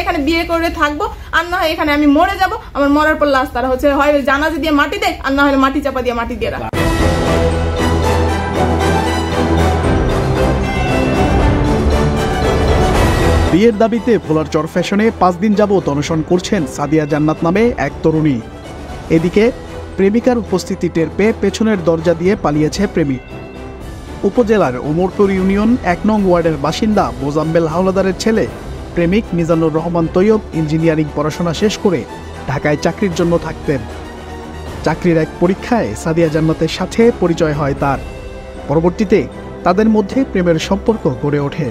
এখানে বিয়ে করে থাকবো, আর না হয় এখানে আমি মরে যাব। আমার মরার পর লাশ তারা হয় জানাজা দিয়ে মাটি দেয়, আর না হলে মাটি চাপা দিয়ে মাটি দিয়ে রাখে। বিয়ের দাবিতে ভোলার চর ফ্যাশনে 5 দিন যাবত অনশন করছেন সাদিয়া জান্নাত নামে এক তরুণী। এদিকে প্রেমিকার উপস্থিতি টের পেয়ে পেছনের দরজা দিয়ে পালিয়েছে প্রেমিক। উপজেলার ওমরপুর ইউনিয়ন 1 নং ওয়ার্ডের বাসিন্দা মোজাম্মেল হাওলাদারের ছেলে প্রেমিক মিজানুর রহমান তৈয়ব ইঞ্জিনিয়ারিং পড়াশোনা শেষ করে ঢাকায় চাকরির জন্য থাকতেন। চাকরির এক পরীক্ষায় সাদিয়া জান্নাতের সাথে পরিচয় হয় তার। পরবর্তীতে তাদের মধ্যে প্রেমের সম্পর্ক গড়ে ওঠে।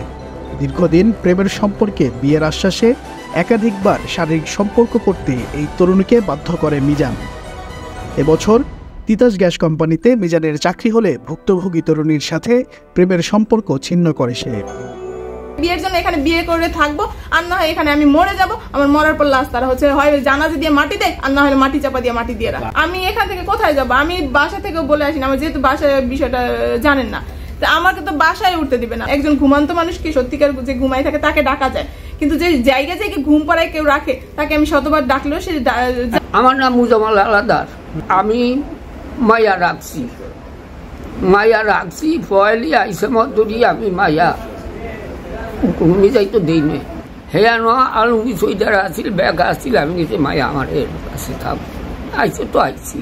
দীর্ঘদিন প্রেমের সম্পর্কে বিয়ের আশ্বাসে একাধিকবার শারীরিক সম্পর্ক করতে এই তরুণীকে বাধ্য করে মিজান। এবছর তিতাস গ্যাস কোম্পানিতে মিজানের চাকরি হলে ভুক্তভোগী তরুণীর সাথে প্রেমের সম্পর্ক ছিন্ন করে সে। বিয়ের জন্য এখানে বিয়ে করে থাকবো, আর না হয় এখানে আমি মরে যাব। আমার মরার পর লাশ তারা হয় জানাজা দিয়ে মাটি দেয়, আর না হলে মাটি চাপা দিয়ে মাটি দিয়ে রাখে। আমি এখান থেকে কোথায় যাব? আমি বাসা থেকেও বলে আসি না, আমার যেহেতু বাসায় বিষয়টা জানেন না, আমাকে তো বাসায় উঠতে দিবে না। একজন ঘুমান্ত মানুষ কি সত্যিকার যে ঘুমাই থাকে তাকে ডাকা যায়, কিন্তু যে জায়গা থেকে ঘুম পাড়ায় কেউ রাখে তাকে আমি শতবার ডাকলেও সে। আমার নাম মুজাম্মেল হাওলাদার। আমি মায়া রাখছি ফয়লি আইসে মধুরি। আমি মায়া ঘুমি যাইতো দেই নে হেয়া নোয়া আলুঙ্গি সইদার আসিল ব্যাগ আসছিল। আমি গেছি মায়া আমার এর কাছে থাক আইসে তো আইসি।